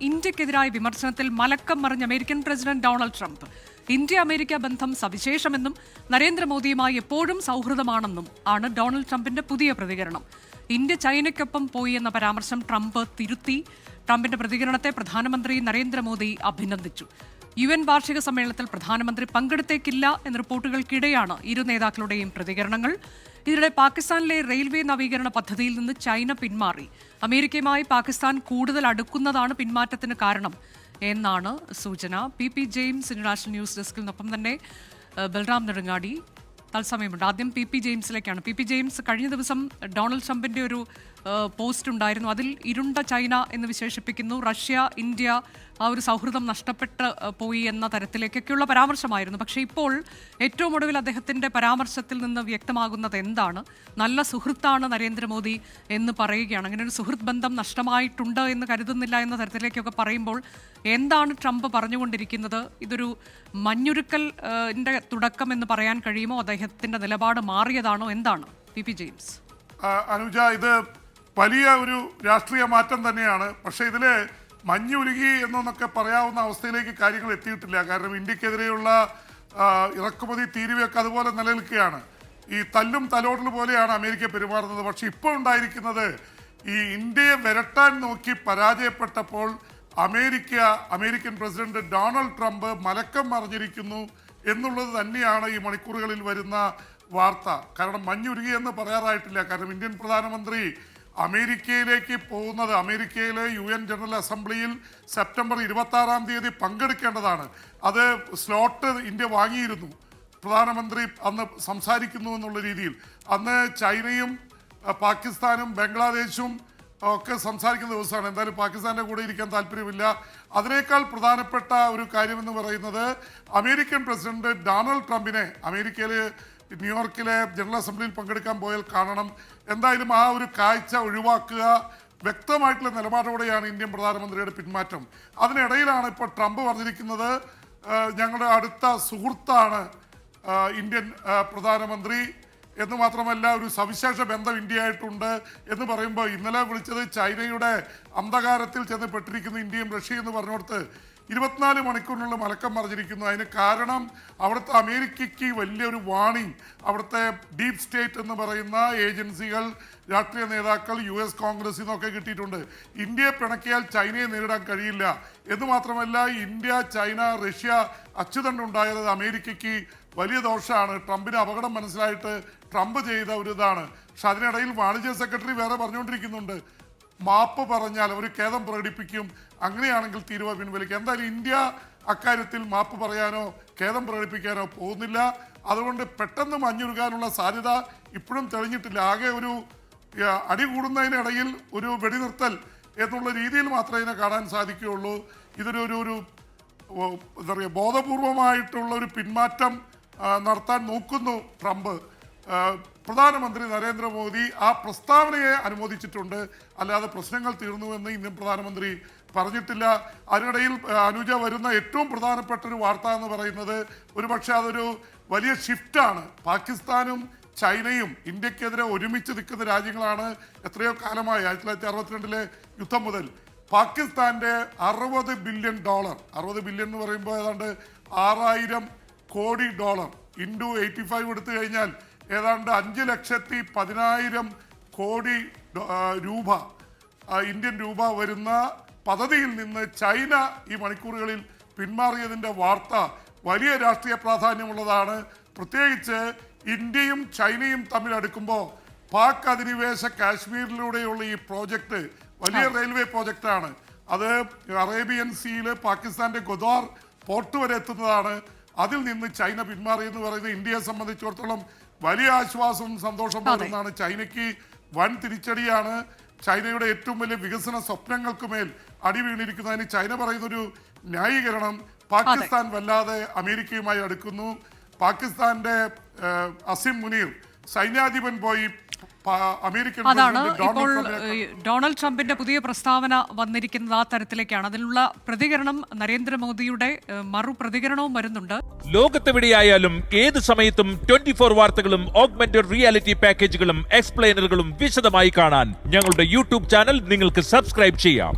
ഇന്ത്യക്കെതിരായ വിമർശനത്തിൽ മലക്കം മറിഞ്ഞ American president Donald Trump India America ബന്ധം സവിശേഷമെന്നും നരേന്ദ്രമോദിയുമായി എപ്പോഴും സൗഹൃദമാണെന്നും ആണ് ഡൊണാൾഡ് ട്രംപിന്റെ പുതിയ പ്രതികരണം. ഇന്ത്യ ചൈനയ്ക്കൊപ്പം പോയി എന്ന പരാമർശം ട്രംപ് തിരുത്തി. ട്രംപിന്റെ പ്രതികരണത്തെ പ്രധാനമന്ത്രി നരേന്ദ്രമോദി അഭിനന്ദിച്ചു. UN വാർഷിക സമ്മേളനത്തിൽ പ്രധാനമന്ത്രി പങ്കെടുത്തേക്കില്ല എന്ന റിപ്പോർട്ടുകൾക്കിടെയാണ് ഇരു നേതാക്കളുടെയും പ്രതികരണങ്ങൾ. ഇതിനിടെ പാകിസ്ഥാനിലെ റെയിൽവേ നവീകരണ പദ്ധതിയിൽ നിന്ന് ചൈന പിന്മാറി. അമേരിക്കയുമായി പാകിസ്ഥാൻ കൂടുതൽ അടുക്കുന്നതാണ് പിന്മാറ്റത്തിന് കാരണം എന്നാണ് സൂചന. പി ജെയിംസ് ഇന്റർനാഷണൽ ന്യൂസ് ഡെസ്കിൽ നിന്നൊപ്പം തന്നെ ബൽറാം നെടുങ്ങാടി തത്സമയമുണ്ട്. ആദ്യം പി ജെയിംസിലേക്കാണ്. പി ജെയിംസ്, കഴിഞ്ഞ ദിവസം ഡൊണാൾഡ് ട്രംപിന്റെ ഒരു പോസ്റ്റ് ഉണ്ടായിരുന്നു. അതിൽ ഇരുണ്ട ചൈന എന്ന് വിശേഷിപ്പിക്കുന്നു. റഷ്യ ഇന്ത്യ ആ ഒരു സൗഹൃദം നഷ്ടപ്പെട്ട് പോയി എന്ന തരത്തിലേക്കൊക്കെയുള്ള പരാമർശമായിരുന്നു. പക്ഷേ ഇപ്പോൾ ഏറ്റവും ഒടുവിൽ അദ്ദേഹത്തിന്റെ പരാമർശത്തിൽ നിന്ന് വ്യക്തമാകുന്നത് എന്താണ്? നല്ല സുഹൃത്താണ് നരേന്ദ്രമോദി എന്ന് പറയുകയാണ്. അങ്ങനെ ഒരു സുഹൃത്ത് ബന്ധം നഷ്ടമായിട്ടുണ്ട് എന്ന് കരുതുന്നില്ല എന്ന തരത്തിലേക്കൊക്കെ പറയുമ്പോൾ എന്താണ് ട്രംപ് പറഞ്ഞുകൊണ്ടിരിക്കുന്നത്? ഇതൊരു മഞ്ഞുരുക്കലിന്റെ തുടക്കം എന്ന് പറയാൻ കഴിയുമോ? അദ്ദേഹത്തിന്റെ നിലപാട് മാറിയതാണോ? എന്താണ് പി ജെയിംസ്? അനുജ, ഇത് വലിയ ഒരു രാഷ്ട്രീയ മാറ്റം തന്നെയാണ്. പക്ഷേ ഇതില് മഞ്ഞുരുകി എന്നൊക്കെ പറയാവുന്ന അവസ്ഥയിലേക്ക് കാര്യങ്ങൾ എത്തിയിട്ടില്ല. കാരണം ഇന്ത്യക്കെതിരെയുള്ള ഇറക്കുമതി തീരുവയൊക്കെ അതുപോലെ നിലനിൽക്കുകയാണ്. ഈ തല്ലും തലോടൽ പോലെയാണ് അമേരിക്ക പെരുമാറുന്നത്. പക്ഷെ ഇപ്പോൾ ഉണ്ടായിരിക്കുന്നത്, ഈ ഇന്ത്യയെ വിരട്ടാൻ നോക്കി പരാജയപ്പെട്ടപ്പോൾ അമേരിക്കൻ പ്രസിഡന്റ് ഡൊണാൾഡ് ട്രംപ് മലക്കം മറിഞ്ഞിരിക്കുന്നു എന്നുള്ളത് തന്നെയാണ് ഈ മണിക്കൂറുകളിൽ വരുന്ന വാർത്ത. കാരണം മഞ്ഞുരുകി എന്ന് പറയാറായിട്ടില്ല. കാരണം ഇന്ത്യൻ പ്രധാനമന്ത്രി അമേരിക്കയിലേക്ക് പോകുന്നത്, അമേരിക്കയിലെ UN ജനറൽ അസംബ്ലിയിൽ സെപ്റ്റംബർ 26-ാം തീയതി പങ്കെടുക്കേണ്ടതാണ്. അത് സ്ലോട്ട് ഇന്ത്യ വാങ്ങിയിരുന്നു. പ്രധാനമന്ത്രി അന്ന് സംസാരിക്കുന്നു എന്നുള്ള രീതിയിൽ. അന്ന് ചൈനയും പാകിസ്ഥാനും ബംഗ്ലാദേശും ഒക്കെ സംസാരിക്കുന്ന ദിവസമാണ്. എന്തായാലും പാകിസ്ഥാൻ്റെ കൂടെ ഇരിക്കാൻ താല്പര്യമില്ല. അതിനേക്കാൾ പ്രധാനപ്പെട്ട ഒരു കാര്യമെന്ന് പറയുന്നത്, അമേരിക്കൻ പ്രസിഡന്റ് ഡൊണാൾഡ് ട്രംപിനെ അമേരിക്കയിലെ ന്യൂയോർക്കിലെ ജനറൽ അസംബ്ലിയിൽ പങ്കെടുക്കാൻ പോയാൽ കാണണം. എന്തായാലും ആ ഒരു കാഴ്ച ഒഴിവാക്കുക. വ്യക്തമായിട്ടുള്ള നിലപാടോടെയാണ് ഇന്ത്യൻ പ്രധാനമന്ത്രിയുടെ പിന്മാറ്റം. അതിനിടയിലാണ് ഇപ്പോൾ ട്രംപ് പറഞ്ഞിരിക്കുന്നത്, ഞങ്ങളുടെ അടുത്ത സുഹൃത്താണ് ഇന്ത്യൻ പ്രധാനമന്ത്രി എന്ന് മാത്രമല്ല ഒരു സവിശേഷ ബന്ധം ഇന്ത്യയായിട്ടുണ്ട് എന്ന് പറയുമ്പോൾ, ഇന്നലെ വിളിച്ചത് ചൈനയുടെ അന്ധകാരത്തിൽ ചെന്ന് പെട്ടിരിക്കുന്ന ഇന്ത്യയും റഷ്യയും എന്ന് പറഞ്ഞുകൊടുത്ത് 24 മണിക്കൂറിനുള്ള മലക്കം മറിഞ്ഞിരിക്കുന്നു. അതിന് കാരണം അവിടുത്തെ അമേരിക്കയ്ക്ക് വലിയൊരു വാണിംഗ് അവിടുത്തെ ഡീപ് സ്റ്റേറ്റ് എന്ന് പറയുന്ന ഏജൻസികൾ, രാഷ്ട്രീയ നേതാക്കൾ, US കോൺഗ്രസിൽ നിന്നൊക്കെ കിട്ടിയിട്ടുണ്ട്. ഇന്ത്യയെ പിണക്കിയാൽ ചൈനയെ നേരിടാൻ കഴിയില്ല എന്ന് മാത്രമല്ല, ഇന്ത്യ ചൈന റഷ്യ അച്ചുതണ്ടുണ്ടായത് അമേരിക്കയ്ക്ക് വലിയ ദോഷമാണ്. ട്രംപിന് അപകടം മനസ്സിലായിട്ട് ട്രംപ് ചെയ്ത ഒരു ഇതാണ്. പക്ഷെ അതിനിടയിൽ വാണിജ്യ സെക്രട്ടറി വേറെ പറഞ്ഞുകൊണ്ടിരിക്കുന്നുണ്ട്, മാപ്പ് പറഞ്ഞാൽ അവർ ഖേദം പ്രകടിപ്പിക്കും, അങ്ങനെയാണെങ്കിൽ തീരുവ പിൻവലിക്കും. എന്തായാലും ഇന്ത്യ അക്കാര്യത്തിൽ മാപ്പ് പറയാനോ ഖേദം പ്രകടിപ്പിക്കാനോ പോകുന്നില്ല. അതുകൊണ്ട് പെട്ടെന്ന് മഞ്ഞുരുകാനുള്ള സാധ്യത ഇപ്പോഴും തെളിഞ്ഞിട്ടില്ല. ആകെ ഒരു അടി കൂടുന്നതിനിടയിൽ ഒരു വെടിനിർത്തൽ എന്നുള്ള രീതിയിൽ മാത്രമേ ഇതിനെ കാണാൻ സാധിക്കുകയുള്ളൂ. ഇതൊരു എന്താ പറയുക, ബോധപൂർവമായിട്ടുള്ള ഒരു പിന്മാറ്റം നടത്താൻ നോക്കുന്നു ട്രംപ്. പ്രധാനമന്ത്രി നരേന്ദ്രമോദി ആ പ്രസ്താവനയെ അനുമോദിച്ചിട്ടുണ്ട്, അല്ലാതെ പ്രശ്നങ്ങൾ തീർന്നുവെന്ന് ഇന്ത്യൻ പ്രധാനമന്ത്രി പറഞ്ഞിട്ടില്ല. അതിനിടയിൽ അനുജ, വരുന്ന ഏറ്റവും പ്രധാനപ്പെട്ട ഒരു വാർത്ത എന്ന് പറയുന്നത്, ഒരുപക്ഷെ അതൊരു വലിയ ഷിഫ്റ്റാണ്. പാകിസ്ഥാനും ചൈനയും ഇന്ത്യക്കെതിരെ ഒരുമിച്ച് നിൽക്കുന്ന രാജ്യങ്ങളാണ് എത്രയോ കാലമായി. 1962 യുദ്ധം മുതൽ പാകിസ്ഥാൻ്റെ $60 ബില്യൺ, $60 ബില്യൺ എന്ന് പറയുമ്പോൾ ഏതാണ്ട് $6000 കോടി ഇൻറ്റു 85 എടുത്തു കഴിഞ്ഞാൽ ഏതാണ്ട് 5,10,000 കോടി രൂപ, ഇന്ത്യൻ രൂപ വരുന്ന പദ്ധതിയിൽ നിന്ന് ചൈന ഈ മണിക്കൂറുകളിൽ പിന്മാറിയതിൻ്റെ വാർത്ത വലിയ രാഷ്ട്രീയ പ്രാധാന്യമുള്ളതാണ്. പ്രത്യേകിച്ച് ഇന്ത്യയും ചൈനയും തമ്മിൽ അടുക്കുമ്പോൾ പാക് അധിനിവേശ കാശ്മീരിലൂടെയുള്ള ഈ പ്രോജക്റ്റ് വലിയ റെയിൽവേ പ്രോജക്റ്റാണ്. അത് അറേബ്യൻ സീയിൽ പാകിസ്ഥാൻ്റെ ഗുദാർ പോർട്ട് വരെ എത്തുന്നതാണ്. അതിൽ നിന്ന് ചൈന പിന്മാറിയെന്ന് പറയുന്നത് ഇന്ത്യയെ സംബന്ധിച്ചിടത്തോളം വലിയ ആശ്വാസവും സന്തോഷം പകരുന്നതാണ്. ചൈനയ്ക്ക് വൻ തിരിച്ചടിയാണ്. ചൈനയുടെ ഏറ്റവും വലിയ വികസന സ്വപ്നങ്ങൾക്കുമേൽ അടി വീണിരിക്കുന്നതിന് ചൈന പറയുന്നൊരു ന്യായീകരണം, പാകിസ്ഥാൻ വല്ലാതെ അമേരിക്കയുമായി അടുക്കുന്നു. പാകിസ്ഥാന്റെ അസിം മുനീർ സൈന്യാധിപൻ പോയി അതാണ് ഇപ്പോൾ ഡൊണാൾഡ് ട്രംപിന്റെ പുതിയ പ്രസ്താവന വന്നിരിക്കുന്നത്. ആ തരത്തിലേക്കാണ്. അതിനുള്ള പ്രതികരണം, നരേന്ദ്രമോദിയുടെ മറുപ്രതികരണവും വരുന്നുണ്ട്. ലോകത്തെവിടെയായാലും ഏത് സമയത്തും 24 വാർത്തകളും ഓഗ്മെന്റഡ് റിയാലിറ്റി പാക്കേജുകളും എക്സ്പ്ലെയിനറുകളും വിശദമായി കാണാൻ ഞങ്ങളുടെ യൂട്യൂബ് ചാനൽ നിങ്ങൾക്ക് സബ്സ്ക്രൈബ് ചെയ്യാം.